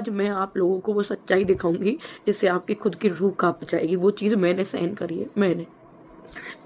आज मैं आप लोगों को वो सच्चाई दिखाऊंगी जिससे आपकी खुद की रूह कांप जाएगी। वो चीज़ मैंने सहन करी है।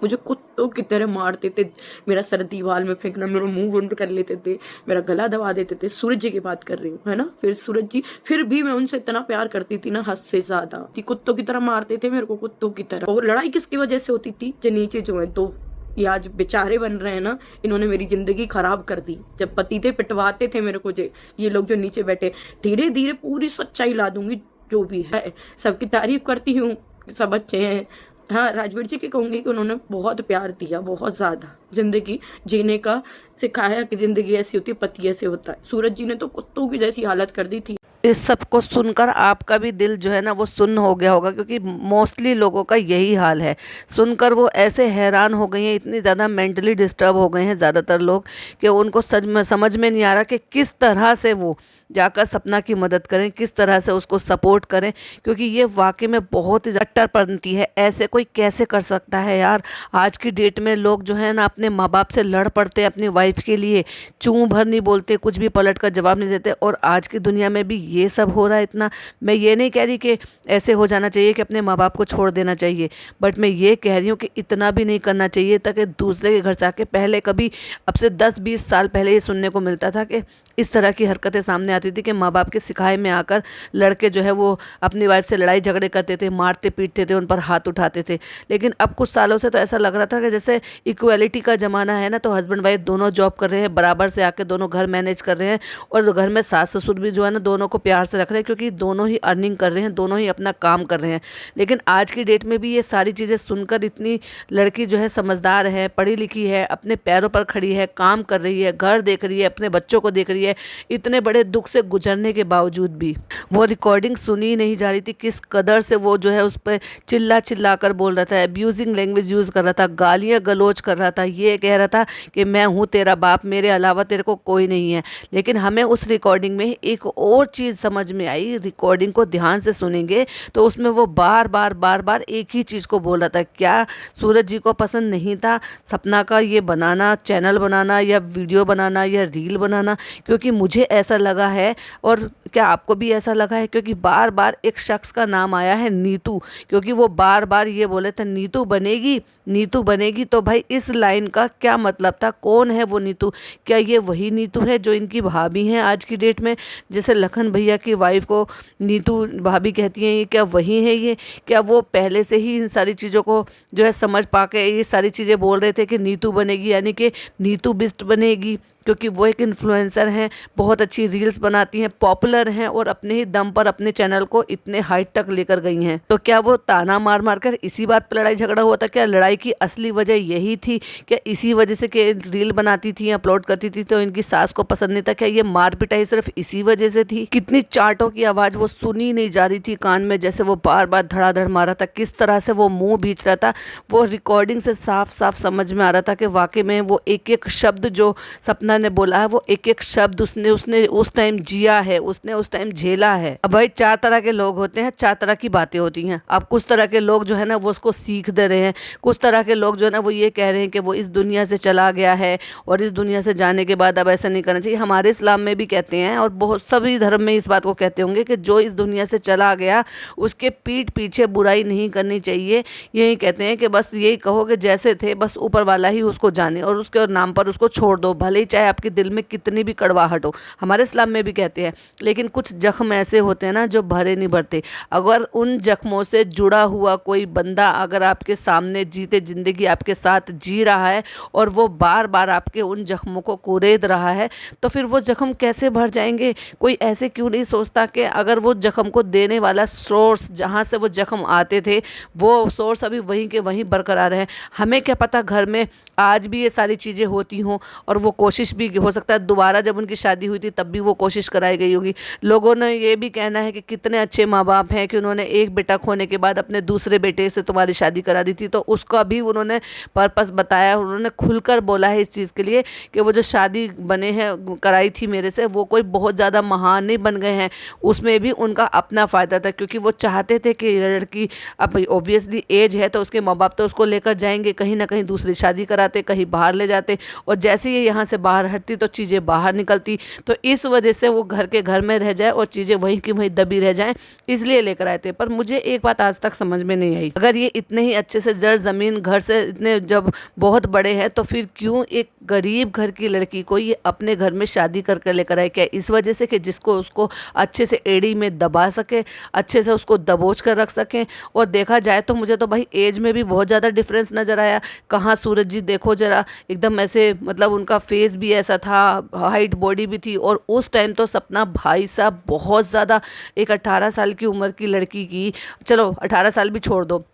मुझे कुत्तों की तरह मारते थे, मेरा सर दीवार में फेंकना, मेरा मुंह बंद कर लेते थे, मेरा गला दबा देते थे। सूरज जी की बात कर रही हूँ, है ना। फिर सूरज जी, फिर भी मैं उनसे इतना प्यार करती थी ना, हद से ज्यादा। कि कुत्तों की तरह मारते थे मेरे को, कुत्तों की तरह। और लड़ाई किसकी वजह से होती थी? जो नीचे जो है तो ये आज बेचारे बन रहे हैं ना, इन्होंने मेरी जिंदगी खराब कर दी। जब पति थे पिटवाते थे मेरे को, ये लोग जो नीचे बैठे। धीरे धीरे पूरी सच्चाई ला दूंगी जो भी है। सबकी तारीफ करती हूँ, सब अच्छे हैं। हाँ, राजवीर जी की कहूंगी कि उन्होंने बहुत प्यार दिया, बहुत ज्यादा जिंदगी जीने का सिखाया कि जिंदगी ऐसी होती है, पति ऐसे होता है। सूरज जी ने तो कुत्तों की जैसी हालत कर दी थी। इस सब को सुनकर आपका भी दिल जो है ना वो सुन्न हो गया होगा, क्योंकि मोस्टली लोगों का यही हाल है। सुनकर वो ऐसे हैरान हो गए हैं, इतनी ज़्यादा मेंटली डिस्टर्ब हो गए हैं ज़्यादातर लोग, कि उनको समझ में नहीं आ रहा कि किस तरह से वो जाकर सपना की मदद करें, किस तरह से उसको सपोर्ट करें। क्योंकि ये वाकई में बहुत ही कट्टरपंथी है। ऐसे कोई कैसे कर सकता है यार। आज की डेट में लोग जो है ना अपने माँ बाप से लड़ पड़ते हैं अपनी वाइफ के लिए, चूँ भर नहीं बोलते, कुछ भी पलट कर जवाब नहीं देते। और आज की दुनिया में भी ये सब हो रहा है इतना। मैं ये नहीं कह रही कि ऐसे हो जाना चाहिए कि अपने माँ बाप को छोड़ देना चाहिए, बट मैं ये कह रही हूँ कि इतना भी नहीं करना चाहिए ताकि दूसरे के घर से आके, पहले कभी अब से 10-20 साल पहले ये सुनने को मिलता था कि इस तरह की हरकतें सामने आती थी कि माँ बाप के सिखाए में आकर लड़के जो है वो अपनी वाइफ से लड़ाई झगड़े करते थे, मारते पीटते थे, उन पर हाथ उठाते थे। लेकिन अब कुछ सालों से तो ऐसा लग रहा था कि जैसे इक्वालिटी का ज़माना है ना, तो हस्बैंड वाइफ दोनों जॉब कर रहे हैं, बराबर से आके दोनों घर मैनेज कर रहे हैं। और घर में सास ससुर भी जो है ना दोनों को प्यार से रख रहे हैं, क्योंकि दोनों ही अर्निंग कर रहे हैं, दोनों ही अपना काम कर रहे हैं। लेकिन आज की डेट में भी ये सारी चीज़ें सुनकर इतनी लड़की जो है समझदार है, पढ़ी लिखी है, अपने पैरों पर खड़ी है, काम कर रही है, घर देख रही है, अपने बच्चों को देख रही है, इतने बड़े दुख से गुजरने के बावजूद भी वो रिकॉर्डिंग सुनी नहीं जा रही थी। किस कदर से वो जो है उस पर चिल्ला चिल्ला कर बोल रहा था, अब्यूजिंग लैंग्वेज यूज़ कर रहा था, गालियाँ गलौज कर रहा था, ये कह रहा था कि मैं हूँ तेरा बाप, मेरे अलावा तेरे को कोई नहीं है। लेकिन हमें उस रिकॉर्डिंग में एक और चीज़ समझ में आई। रिकॉर्डिंग को ध्यान से सुनेंगे तो उसमें वो बार बार एक ही चीज़ को बोल रहा था। क्या सूरज जी को पसंद नहीं था सपना का ये बनाना, चैनल बनाना या वीडियो बनाना या रील बनाना? क्योंकि मुझे ऐसा लगा है, और क्या आपको भी ऐसा लगा है? क्योंकि बार बार एक शख्स का नाम आया है, नीतू। क्योंकि वो बार बार ये बोले थे नीतू बनेगी, नीतू बनेगी। तो भाई इस लाइन का क्या मतलब था? कौन है वो नीतू? क्या ये वही नीतू है जो इनकी भाभी हैं आज की डेट में? जैसे लखन भैया की वाइफ को नीतू भाभी कहती हैं, ये क्या वही है? ये क्या वो पहले से ही इन सारी चीज़ों को जो है समझ पाके ये सारी चीज़ें बोल रहे थे कि नीतू बनेगी, यानी कि नीतू बिस्ट बनेगी? क्योंकि वो एक इन्फ्लुएंसर हैं, बहुत अच्छी रील्स बनाती हैं, पॉपुलर हैं, और अपने ही दम पर अपने चैनल को इतने हाइट तक लेकर गई हैं। तो क्या वो ताना मार मार कर इसी बात पर लड़ाई झगड़ा हुआ था? क्या लड़ाई की असली वजह यही थी? क्या इसी वजह से कि रील बनाती थी, अपलोड करती थी तो इनकी सास को पसंद नहीं था? क्या ये मार पिटाई सिर्फ इसी वजह से थी? कितनी चांटों की आवाज़ वो सुनी नहीं जा रही थी कान में, जैसे वो बार बार धड़ाधड़ मारा था, किस तरह से वो मुँह भींच रहा था। वो रिकॉर्डिंग से साफ साफ समझ में आ रहा था कि वाकई में वो एक एक शब्द जो सपना ने बोला है, वो एक एक शब्द उसने उस टाइम जिया है, उसने उस टाइम झेला है। अब भाई 4 तरह के लोग होते हैं, 4 तरह की बातें होती हैं। अब कुछ तरह के लोग जो है ना वो उसको सीख दे रहे हैं, कुछ तरह के लोग जो है ना वो ये कह रहे हैं कि वो इस दुनिया से चला गया है और इस दुनिया से जाने के बाद अब ऐसा नहीं करना चाहिए। हमारे इस्लाम में भी कहते हैं, और बहुत सभी धर्म में इस बात को कहते होंगे कि जो इस दुनिया से चला गया उसके पीठ पीछे बुराई नहीं करनी चाहिए। यही कहते हैं कि बस यही कहो कि जैसे थे बस ऊपर वाला ही उसको जाने, और उसके नाम पर उसको छोड़ दो, भले ही चाहे आपके दिल में कितनी भी कड़वाहट हो। हमारे इस्लाम में भी कहते हैं। लेकिन कुछ जख्म ऐसे होते हैं ना जो भरे नहीं भरते। अगर उन जख्मों से जुड़ा हुआ कोई बंदा अगर आपके सामने जीते जिंदगी आपके साथ जी रहा है और वो बार बार आपके उन जख्मों को कुरेद रहा है, तो फिर वो जख्म कैसे भर जाएंगे? कोई ऐसे क्यों नहीं सोचता कि अगर वो जख्म को देने वाला सोर्स जहाँ से वो जख्म आते थे वो सोर्स अभी वहीं के वहीं बरकरार है। हमें क्या पता घर में आज भी ये सारी चीज़ें होती हों, और वो कोशिश भी हो सकता है दोबारा जब उनकी शादी हुई थी तब भी वो कोशिश कराई गई होगी। लोगों ने ये भी कहना है कि कितने अच्छे माँ बाप हैं कि उन्होंने एक बेटा खोने के बाद अपने दूसरे बेटे से तुम्हारी शादी करा दी थी। तो उसका भी उन्होंने पर्पस बताया, उन्होंने खुलकर बोला है इस चीज़ के लिए कि वो जो शादी बने हैं कराई थी मेरे से, वो कोई बहुत ज़्यादा महान नहीं बन गए हैं, उसमें भी उनका अपना फ़ायदा था, क्योंकि वो चाहते थे कि लड़की अब ऑब्वियसली एज है तो उसके माँ बाप तो उसको लेकर जाएंगे, कहीं ना कहीं दूसरी शादी कराते, कहीं बाहर ले जाते, और जैसे ये यहाँ से बाहर बाहर हटती तो चीज़ें बाहर निकलती, तो इस वजह से वो घर के घर में रह जाए और चीज़ें वहीं की वहीं दबी रह जाएं, इसलिए लेकर आए थे। पर मुझे एक बात आज तक समझ में नहीं आई, अगर ये इतने ही अच्छे से जड़ ज़मीन घर से इतने जब बहुत बड़े हैं तो फिर क्यों एक गरीब घर की लड़की को ये अपने घर में शादी करके लेकर आए? क्या इस वजह से कि जिसको उसको अच्छे से एड़ी में दबा सके, अच्छे से उसको दबोच कर रख सकें? और देखा जाए तो मुझे तो भाई एज में भी बहुत ज़्यादा डिफरेंस नज़र आया। कहाँ सूरज जी देखो जरा, एकदम ऐसे मतलब उनका फेस भी ऐसा था, हाइट बॉडी भी थी। और उस टाइम तो सपना भाई साहब बहुत ज़्यादा, एक 18 साल की उम्र की लड़की की, चलो 18 साल भी छोड़ दो,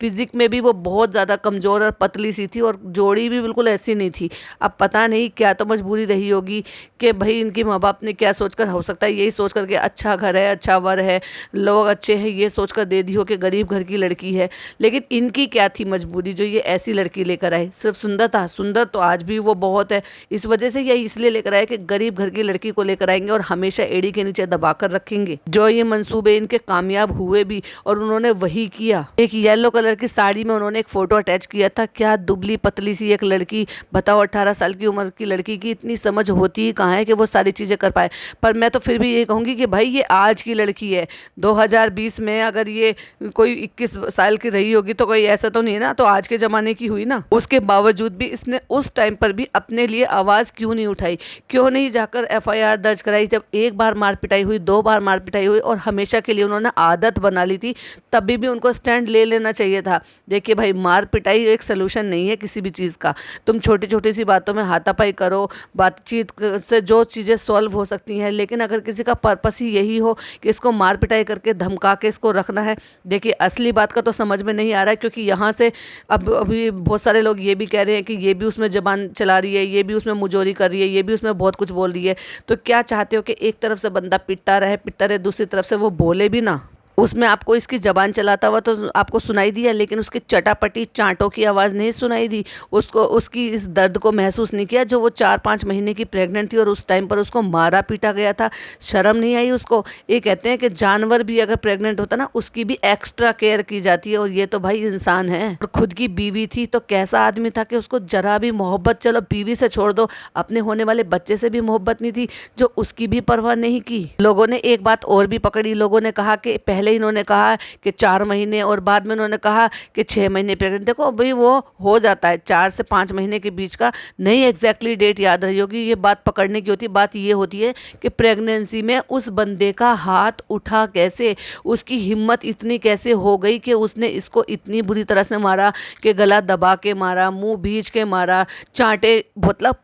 फिजिक में भी वो बहुत ज़्यादा कमज़ोर और पतली सी थी और जोड़ी भी बिल्कुल ऐसी नहीं थी। अब पता नहीं क्या तो मजबूरी रही होगी कि भाई इनके माँ बाप ने क्या सोचकर, हो सकता है यही सोच कर के अच्छा घर है, अच्छा वर है, लोग अच्छे हैं, ये सोचकर दे दी हो कि गरीब घर की लड़की है। लेकिन इनकी क्या थी मजबूरी जो ये ऐसी लड़की लेकर आए? सिर्फ सुंदर था? सुंदर तो आज भी वो बहुत है, इस वजह से यही इसलिए लेकर आए कि गरीब घर की लड़की को लेकर आएंगे और हमेशा एड़ी के नीचे दबा कर रखेंगे। जो ये मंसूबे इनके कामयाब हुए भी और उन्होंने वही किया। एक येलो कलर की साड़ी में उन्होंने एक फोटो अटैच किया था। क्या दुबली पतली सी एक लड़की, बताओ 18 साल की उम्र की लड़की की इतनी समझ होती ही कहाँ है कि वो सारी चीज़ें कर पाए? पर मैं तो फिर भी ये कहूँगी कि भाई ये आज की लड़की है, 2020 में अगर ये कोई 21 साल की रही होगी तो कोई ऐसा तो नहीं है ना, तो आज के ज़माने की हुई ना। उसके बावजूद भी इसने उस टाइम पर भी अपने लिए आवाज़ क्यों नहीं उठाई? क्यों नहीं जाकर FIR दर्ज कराई? जब एक बार मार पिटाई हुई, 2 बार मार पिटाई हुई और हमेशा के लिए उन्होंने आदत बना ली थी, तभी भी उनको स्टैंड ले लेना चाहिए था। देखिए भाई, मार पिटाई एक सलूशन नहीं है किसी भी चीज़ का। तुम छोटी छोटी सी बातों में हाथापाई करो, बातचीत से जो चीज़ें सॉल्व हो सकती हैं, लेकिन अगर किसी का पर्पस ही यही हो कि इसको मार पिटाई करके धमका के इसको रखना है, देखिए असली बात का तो समझ में नहीं आ रहा है। क्योंकि यहाँ से अब अभी बहुत सारे लोग ये भी कह रहे हैं कि ये भी उसमें जबान चला रही है, ये भी उसमें मुजोरी कर रही है, ये भी उसमें बहुत कुछ बोल रही है। तो क्या चाहते हो कि एक तरफ से बंदा पिटता रहे, दूसरी तरफ से वो बोले भी ना? उसमें आपको इसकी ज़बान चलाता हुआ तो आपको सुनाई दिया, लेकिन उसकी चटापटी चांटों की आवाज़ नहीं सुनाई दी। उसको उसकी इस दर्द को महसूस नहीं किया जो वो 4-5 महीने की प्रेग्नेंट थी और उस टाइम पर उसको मारा पीटा गया था। शर्म नहीं आई उसको? ये कहते हैं कि जानवर भी अगर प्रेग्नेंट होता ना, उसकी भी एक्स्ट्रा केयर की जाती है, और ये तो भाई इंसान है। और खुद की बीवी थी तो कैसा आदमी था कि उसको जरा भी मोहब्बत, चलो बीवी से छोड़ दो, अपने होने वाले बच्चे से भी मोहब्बत नहीं थी, जो उसकी भी परवाह नहीं की। लोगों ने एक बात और भी पकड़ी, लोगों ने कहा कि पहले इन्होंने कहा कि 4 महीने और बाद में उन्होंने कहा कि 6 महीने प्रेग्नेंट। देखो भाई, वो हो जाता है 4 से 5 महीने के बीच का, नहीं एग्जैक्टली डेट याद रही होगी, ये बात पकड़ने की होती है। बात ये होती है कि प्रेगनेंसी में उस बंदे का हाथ उठा कैसे, उसकी हिम्मत इतनी कैसे हो गई कि उसने इसको इतनी बुरी तरह से मारा कि गला दबा के मारा, मुंह भींच के मारा, चांटे, मतलब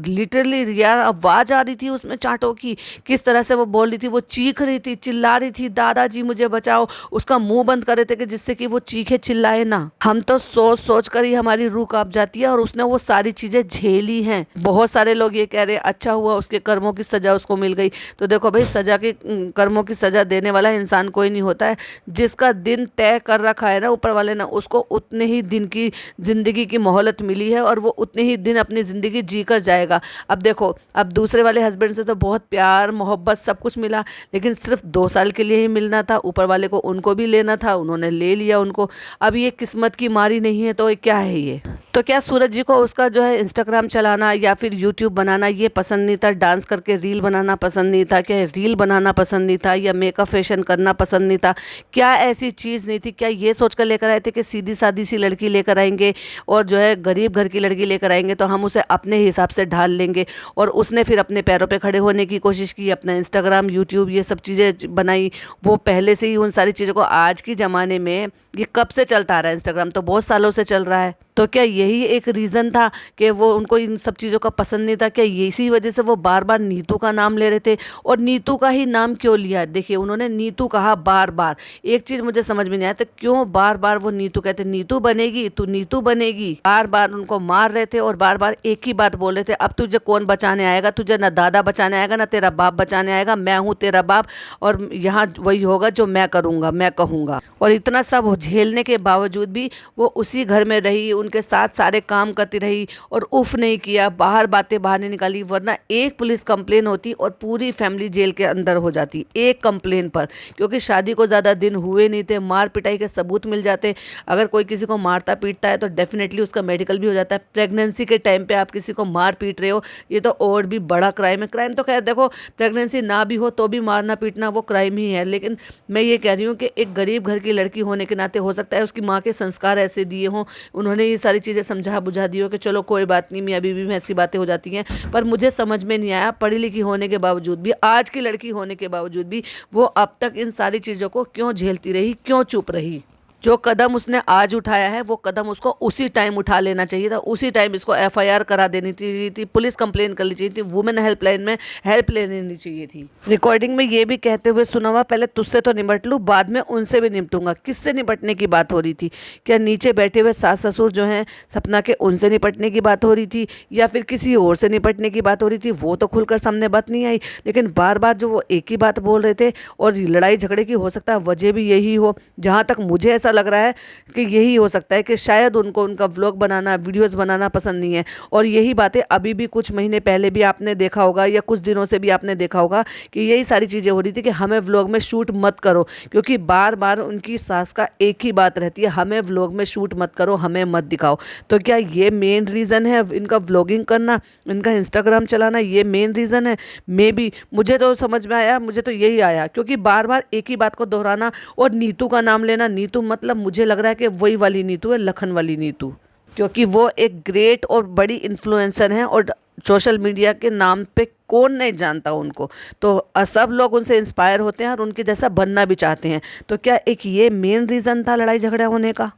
लिटरली यार आवाज़ आ रही थी उसमें चांटों की, किस तरह से वो बोल रही थी, वो चीख रही थी, चिल्ला रही थी, दादाजी मुझे बचाओ। उसका मुंह बंद कर रहे थे कि जिससे कि वो चीखे चिल्लाए ना। हम तो सोच सोच कर ही हमारी रूह कांप जाती है, और उसने वो सारी चीज़ें झेली हैं। बहुत सारे लोग ये कह रहे हैं अच्छा हुआ उसके कर्मों की सज़ा उसको मिल गई। तो देखो भाई, सज़ा की, कर्मों की सज़ा देने वाला इंसान कोई नहीं होता है। जिसका दिन तय कर रखा है ना ऊपर वाले ने, उसको उतने ही दिन की ज़िंदगी की मोहलत मिली है, और वो उतने ही दिन अपनी ज़िंदगी जी कर जाएगा। अब देखो, अब दूसरे वाले हस्बैंड से तो बहुत प्यार मोहब्बत सब कुछ मिला, लेकिन सिर्फ 2 साल के लिए ही मिलना था। ऊपर वाले को उनको भी लेना था, उन्होंने ले लिया उनको। अब ये किस्मत की मारी नहीं है तो क्या है ये? तो क्या सूरज जी को उसका जो है इंस्टाग्राम चलाना या फिर यूट्यूब बनाना ये पसंद नहीं था? डांस करके रील बनाना पसंद नहीं था? क्या रील बनाना पसंद नहीं था? या मेकअप फैशन करना पसंद नहीं था? क्या ऐसी चीज़ नहीं थी? क्या ये सोच कर लेकर आए थे कि सीधी सादी सी लड़की लेकर आएंगे और जो है गरीब घर की लड़की लेकर आएंगे तो हम उसे अपने हिसाब से ढाल लेंगे? और उसने फिर अपने पैरों पे खड़े होने की कोशिश की, अपना इंस्टाग्राम, यूट्यूब, ये सब चीज़ें बनाई। वो पहले से ही उन सारी चीज़ों को, आज के ज़माने में ये कब से चलता आ रहा है? इंस्टाग्राम तो बहुत सालों से चल रहा है। तो क्या यही एक रीज़न था कि वो, उनको इन सब चीज़ों का पसंद नहीं था? क्या इसी वजह से वो बार बार नीतू का नाम ले रहे थे? और नीतू का ही नाम क्यों लिया? देखिए, उन्होंने नीतू कहा बार बार। एक चीज़ मुझे समझ में नहीं आया, तो क्यों बार बार वो नीतू कहते, नीतू बनेगी, तू नीतू बनेगी। बार बार उनको मार रहे थे और बार बार एक ही बात बोल रहे थे, अब तुझे कौन बचाने आएगा? तुझे ना दादा बचाने आएगा, ना तेरा बाप बचाने आएगा, मैं हूँ तेरा बाप, और यहाँ वही होगा जो मैं करूँगा, मैं कहूँगा। और इतना सब झेलने के बावजूद भी वो उसी घर में रही, उनके साथ सारे काम करती रही और उफ नहीं किया, बाहर बातें बाहर नहीं निकाली। वरना एक पुलिस कंप्लेन होती और पूरी फैमिली जेल के अंदर हो जाती एक कंप्लेन पर, क्योंकि शादी को ज़्यादा दिन हुए नहीं थे, मार पिटाई के सबूत मिल जाते। अगर कोई किसी को मारता पीटता है तो डेफिनेटली उसका मेडिकल भी हो जाता है। प्रेगनेंसी के टाइम पे आप किसी को मार पीट रहे हो, ये तो और भी बड़ा क्राइम है। क्राइम तो खैर देखो, प्रेगनेंसी ना भी हो तो भी मारना पीटना वो क्राइम ही है। लेकिन मैं ये कह रही हूँ कि एक गरीब घर की लड़की होने के नाते हो सकता है उसकी माँ के संस्कार ऐसे दिए हों, उन्होंने ये सारी चीज़ें समझा बुझा दी हो कि चलो कोई बात नहीं, मियाँ बीवी में ऐसी बातें हो जाती हैं। पर मुझे समझ में नहीं आया, पढ़ी लिखी होने के बावजूद भी, आज की लड़की होने के बावजूद भी वो अब तक इन सारी चीज़ों को क्यों झेलती रही, क्यों चुप रही। जो कदम उसने आज उठाया है वो कदम उसको उसी टाइम उठा लेना चाहिए था, उसी टाइम इसको एफआईआर करा देनी थी, पुलिस कंप्लेन करनी चाहिए थी, वुमेन हेल्पलाइन में हेल्प ले लेनी चाहिए थी। रिकॉर्डिंग में ये भी कहते हुए सुना हुआ, पहले तुझसे तो निपट लूँ, बाद में उनसे भी निपटूंगा। किससे निपटने की बात हो रही थी? क्या नीचे बैठे हुए सास ससुर जो हैं सपना के, उनसे निपटने की बात हो रही थी, या फिर किसी और से निपटने की बात हो रही थी? वो तो खुलकर सामने बात नहीं आई, लेकिन बार बार जो वो एक ही बात बोल रहे थे, और लड़ाई झगड़े की हो सकता है वजह भी यही हो। जहाँ तक मुझे ऐसा लग रहा है कि यही हो सकता है कि शायद उनको उनका व्लॉग बनाना, वीडियोस बनाना पसंद नहीं है। और यही बातें अभी भी कुछ महीने पहले भी आपने देखा होगा, या कुछ दिनों से भी आपने देखा होगा कि यही सारी चीज़ें हो रही थी कि हमें व्लॉग में शूट मत करो, क्योंकि बार बार उनकी सास का एक ही बात रहती है, हमें व्लॉग में शूट मत करो, हमें मत दिखाओ। तो क्या ये मेन रीज़न है इनका व्लॉगिंग करना, इनका इंस्टाग्राम चलाना, ये मेन रीज़न है? मे बी, मुझे तो समझ में आया, मुझे तो यही आया, क्योंकि बार बार एक ही बात को दोहराना और नीतू का नाम लेना। नीतू मतलब मुझे लग रहा है कि वही वाली नीतू है, लखन वाली नीतू, क्योंकि वो एक ग्रेट और बड़ी इन्फ्लुएंसर हैं और सोशल मीडिया के नाम पे कौन नहीं जानता उनको। तो सब लोग उनसे इंस्पायर होते हैं और उनके जैसा बनना भी चाहते हैं। तो क्या एक ये मेन रीज़न था लड़ाई झगड़ा होने का?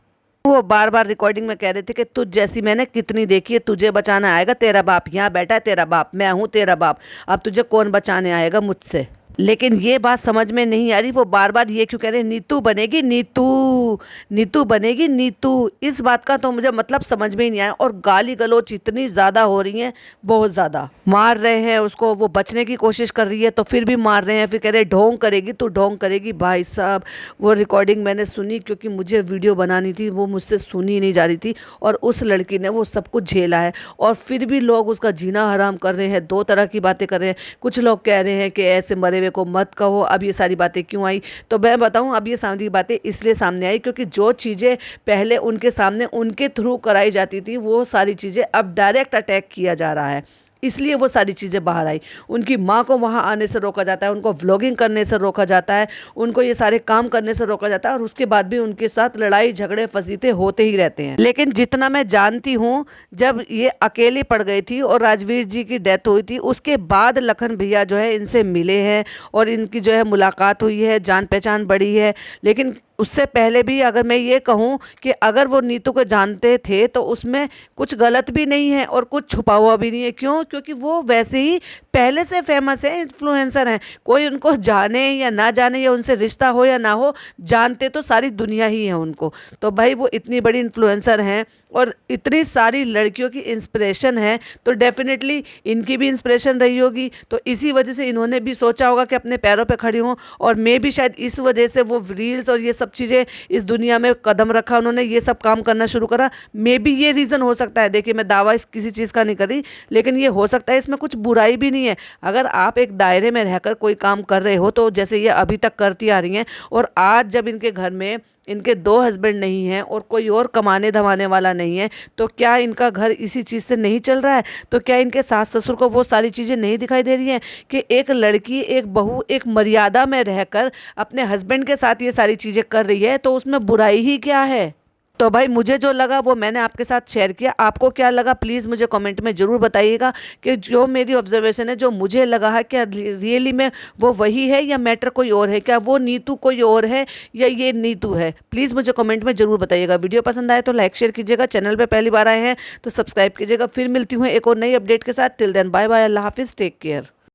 वो बार बार रिकॉर्डिंग में कह रहे थे कि तुझ जैसी मैंने कितनी देखी है, तुझे बचाना आएगा तेरा बाप, यहाँ बैठा है तेरा बाप, मैं हूँ तेरा बाप, अब तुझे कौन बचाने आएगा मुझसे। लेकिन ये बात समझ में नहीं आ रही, वो बार बार ये क्यों कह रहे हैं, नीतू बनेगी, नीतू नीतू बनेगी, नीतू। इस बात का तो मुझे मतलब समझ में ही नहीं आया। और गाली गलौच इतनी ज़्यादा हो रही हैं, बहुत ज़्यादा मार रहे हैं उसको, वो बचने की कोशिश कर रही है तो फिर भी मार रहे हैं, फिर कह रहे हैं ढोंग करेगी तू, ढोंग करेगी। भाई साहब, वो रिकॉर्डिंग मैंने सुनी क्योंकि मुझे वीडियो बनानी थी, वो मुझसे सुनी नहीं जा रही थी, और उस लड़की ने वो सब कुछ झेला है और फिर भी लोग उसका जीना हराम कर रहे हैं। दो तरह की बातें कर रहे हैं। कुछ लोग कह रहे हैं कि ऐसे मरे हुए को मत कहो, अब ये सारी बातें क्यों आई? तो मैं बताऊं, अब ये सारी बातें इसलिए सामने आई क्योंकि जो चीज़ें पहले उनके सामने उनके थ्रू कराई जाती थी, वो सारी चीज़ें अब डायरेक्ट अटैक किया जा रहा है, इसलिए वो सारी चीज़ें बाहर आई। उनकी माँ को वहाँ आने से रोका जाता है, उनको व्लॉगिंग करने से रोका जाता है, उनको ये सारे काम करने से रोका जाता है, और उसके बाद भी उनके साथ लड़ाई झगड़े फजीते होते ही रहते हैं। लेकिन जितना मैं जानती हूँ, जब ये अकेली पड़ गई थी और राजवीर जी की डेथ हुई थी, उसके बाद लखन भैया जो है इनसे मिले हैं और इनकी जो है मुलाकात हुई है, जान पहचान बढ़ी है। लेकिन उससे पहले भी अगर मैं ये कहूँ कि अगर वो नीतू को जानते थे तो उसमें कुछ गलत भी नहीं है और कुछ छुपा हुआ भी नहीं है। क्यों? क्योंकि वो वैसे ही पहले से फेमस है, इन्फ्लुएंसर हैं। कोई उनको जाने या ना जाने, या उनसे रिश्ता हो या ना हो, जानते तो सारी दुनिया ही है उनको। तो भाई वो इतनी बड़ी इन्फ्लुएंसर हैं और इतनी सारी लड़कियों की इंस्पिरेशन है, तो डेफिनेटली इनकी भी इंस्पिरेशन रही होगी। तो इसी वजह से इन्होंने भी सोचा होगा कि अपने पैरों पे खड़ी हों, और मैं भी शायद इस वजह से वो रील्स और ये सब चीज़ें इस दुनिया में कदम रखा, उन्होंने ये सब काम करना शुरू करा। मे भी ये रीज़न हो सकता है। देखिए, मैं दावा इस किसी चीज़ का नहीं कर रही, लेकिन ये हो सकता है, इसमें कुछ बुराई भी नहीं है। अगर आप एक दायरे में रहकर कोई काम कर रहे हो, तो जैसे ये अभी तक करती आ रही हैं, और आज जब इनके घर में इनके 2 हस्बैंड नहीं हैं और कोई और कमाने धमाने वाला नहीं है, तो क्या इनका घर इसी चीज़ से नहीं चल रहा है? तो क्या इनके सास ससुर को वो सारी चीज़ें नहीं दिखाई दे रही हैं कि एक लड़की, एक बहू, एक मर्यादा में रहकर अपने हस्बैंड के साथ ये सारी चीज़ें कर रही है, तो उसमें बुराई ही क्या है? तो भाई मुझे जो लगा वो मैंने आपके साथ शेयर किया। आपको क्या लगा प्लीज़ मुझे कमेंट में ज़रूर बताइएगा कि जो मेरी ऑब्जर्वेशन है, जो मुझे लगा है, क्या रियली में वो वही है या मैटर कोई और है? क्या वो नीतू कोई और है या ये नीतू है? प्लीज़ मुझे कमेंट में ज़रूर बताइएगा। वीडियो पसंद आए तो लाइक शेयर कीजिएगा, चैनल पर पहली बार आए हैं तो सब्सक्राइब कीजिएगा। फिर मिलती हूँ एक और नई अपडेट के साथ। टिल देन बाय बाय, अल्लाह हाफिज़, टेक केयर।